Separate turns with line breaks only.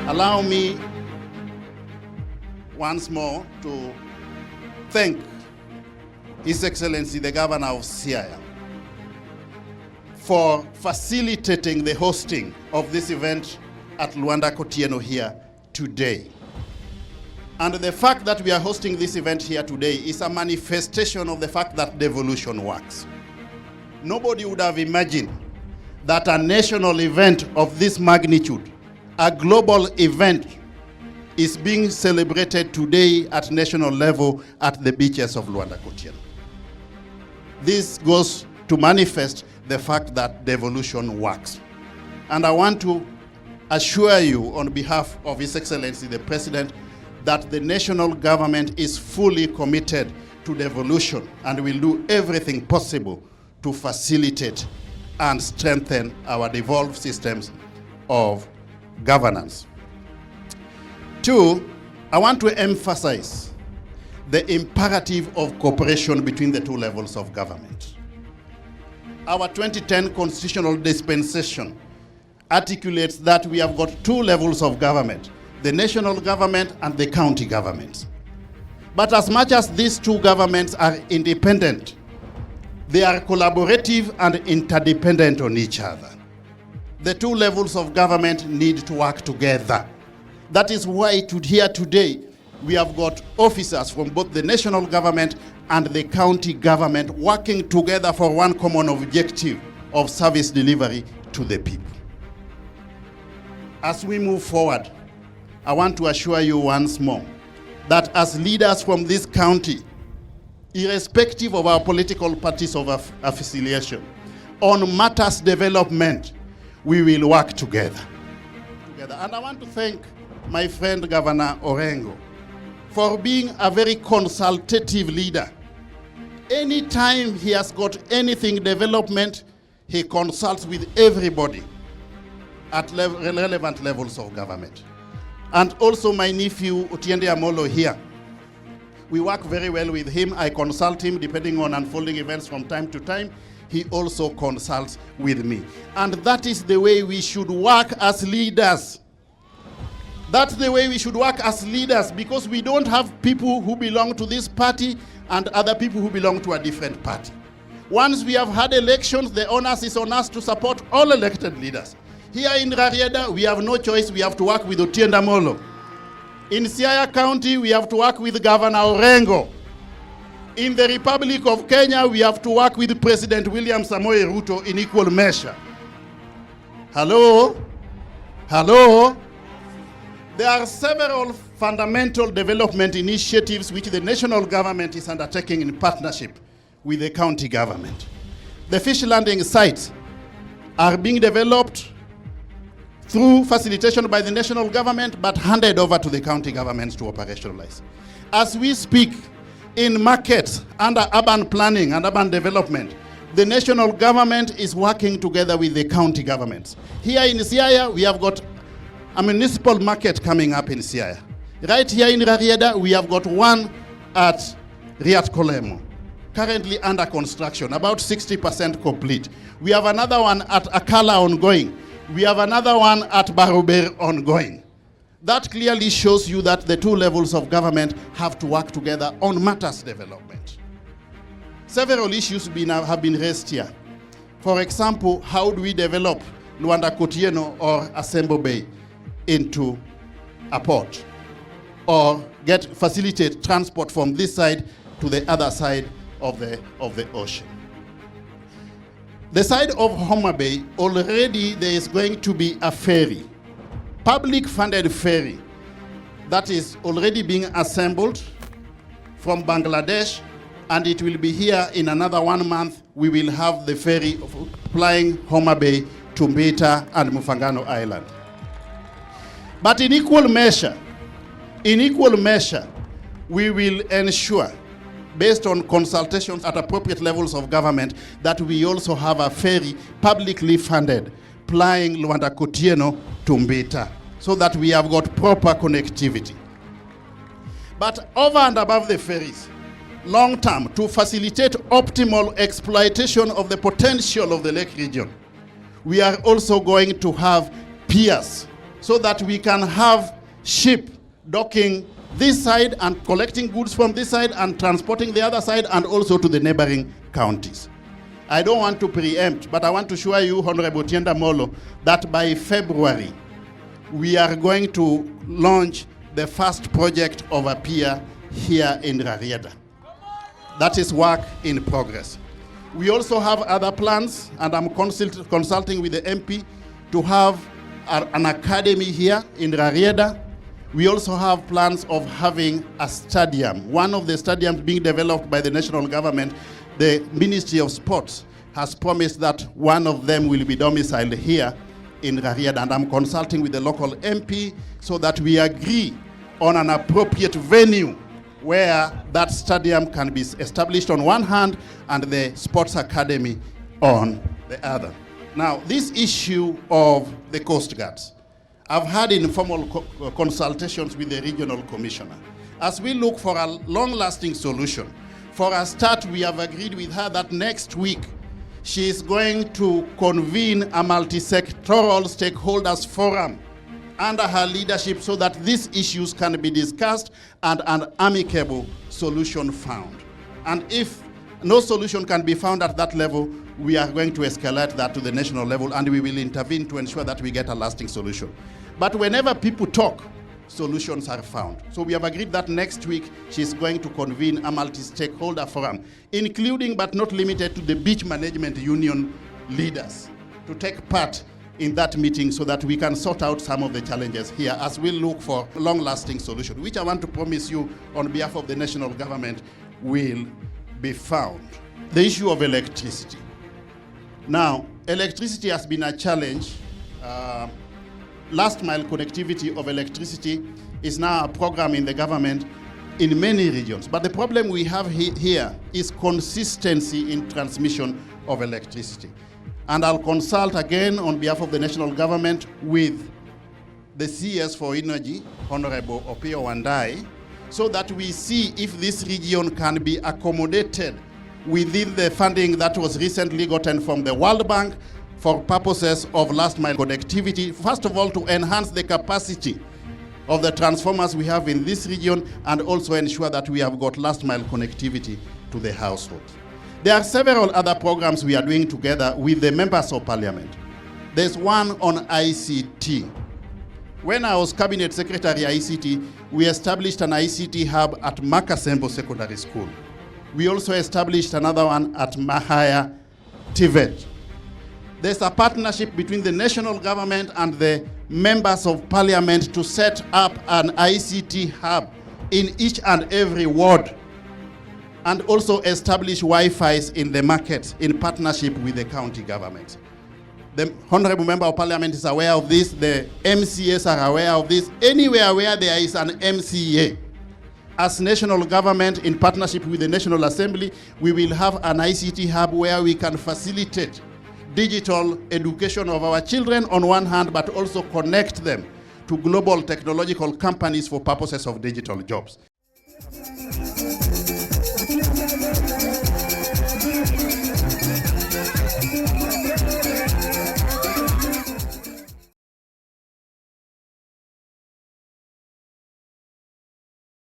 Allow me once more to thank His Excellency the Governor of Siaya for facilitating the hosting of this event at Luanda Kotieno here today. And the fact that we are hosting this event here today is a manifestation of the fact that devolution works. Nobody would have imagined that a national event of this magnitude, a global event, is being celebrated today at national level at the beaches of Luanda Kotieno. This goes to manifest the fact that devolution works. And I want to assure you on behalf of His Excellency the President that the national government is fully committed to devolution and will do everything possible to facilitate and strengthen our devolved systems of governance. Two, I want to emphasize the imperative of cooperation between the two levels of government. Our 2010 constitutional dispensation articulates that we have got two levels of government, the national government and the county governments. But as much as these two governments are independent, they are collaborative and interdependent on each other. The two levels of government need to work together. That is why here today we have got officers from both the national government and the county government working together for one common objective of service delivery to the people. As we move forward, I want to assure you once more that as leaders from this county, irrespective of our political parties of affiliation, on matters development, we will work together. And I want to thank my friend Governor Orengo for being a very consultative leader. Anytime he has got anything development, he consults with everybody at relevant levels of government. And also my nephew Otiende Amolo here. We work very well with him. I consult him depending on unfolding events from time to time. He also consults with me. And that is the way we should work as leaders. That's the way we should work as leaders, because we don't have people who belong to this party and other people who belong to a different party. Once we have had elections, the onus is on us to support all elected leaders. Here in Rarieda, we have no choice. We have to work with Otiende Amolo. In Siaya County, we have to work with Governor Orengo. In the Republic of Kenya, we have to work with President William Samoei Ruto in equal measure. Hello? Hello? There are several fundamental development initiatives which the national government is undertaking in partnership with the county government. The fish landing sites are being developed through facilitation by the national government, but handed over to the county governments to operationalize. As we speak, in markets under urban planning and urban development, the national government is working together with the county governments. Here in Siaya, we have got a municipal market coming up in Siaya. Right here in Rarieda, we have got one at Riat Kolemo, currently under construction, about 60% complete. We have another one at Akala ongoing. We have another one at Baruber ongoing. That clearly shows you that the two levels of government have to work together on matters development. Several issues have been raised here. For example, how do we develop Luanda Kotieno or Asembo Bay into a port, or facilitate transport from this side to the other side of the ocean? The side of Homa Bay, already there is going to be a ferry, public funded ferry, that is already being assembled from Bangladesh, and it will be here in another 1 month. We will have the ferry flying Homa Bay to Mbita and Mufangano Island. But in equal measure, we will ensure, based on consultations at appropriate levels of government, that we also have a ferry publicly funded plying Luanda Kotieno to Mbita, so that we have got proper connectivity. But over and above the ferries, long term, to facilitate optimal exploitation of the potential of the lake region, we are also going to have piers, so that we can have ship docking this side and collecting goods from this side and transporting the other side, and also to the neighboring counties. I don't want to preempt, but I want to assure you, Honorable Tienda Molo, that by February, we are going to launch the first project of a pier here in Rarieda. That is work in progress. We also have other plans, and I'm consulting with the MP to have an academy here in Rarieda. We also have plans of having a stadium. One of the stadiums being developed by the national government, the Ministry of Sports has promised that one of them will be domiciled here in Rarieda, and I'm consulting with the local MP so that we agree on an appropriate venue where that stadium can be established on one hand and the sports academy on the other. Now, this issue of the Coast Guards, I've had informal consultations with the regional commissioner. As we look for a long-lasting solution, for a start, we have agreed with her that next week she is going to convene a multi-sectoral stakeholders forum under her leadership so that these issues can be discussed and an amicable solution found. And if no solution can be found at that level, we are going to escalate that to the national level, and we will intervene to ensure that we get a lasting solution. But whenever people talk, solutions are found. So we have agreed that next week she's going to convene a multi-stakeholder forum, including but not limited to the beach management union leaders, to take part in that meeting so that we can sort out some of the challenges here as we look for long-lasting solution, which I want to promise you on behalf of the national government will be found. The issue of electricity. Now, electricity has been a challenge. Last mile connectivity of electricity is now a program in the government in many regions. But the problem we have here is consistency in transmission of electricity. And I'll consult again on behalf of the national government with the CS for Energy, Honorable Opio Wandai, so that we see if this region can be accommodated within the funding that was recently gotten from the World Bank for purposes of last mile connectivity. First of all, to enhance the capacity of the transformers we have in this region and also ensure that we have got last mile connectivity to the household. There are several other programs we are doing together with the members of parliament. There's one on ICT. When I was Cabinet Secretary ICT, we established an ICT hub at Makasembo Secondary School. We also established another one at Mahaya TVET. There's a partnership between the national government and the members of parliament to set up an ICT hub in each and every ward, and also establish Wi-Fi's in the markets in partnership with the county government. The Honorable Member of Parliament is aware of this, the MCAs are aware of this. Anywhere where there is an MCA, as national government in partnership with the National Assembly, we will have an ICT hub where we can facilitate digital education of our children on one hand, but also connect them to global technological companies for purposes of digital jobs.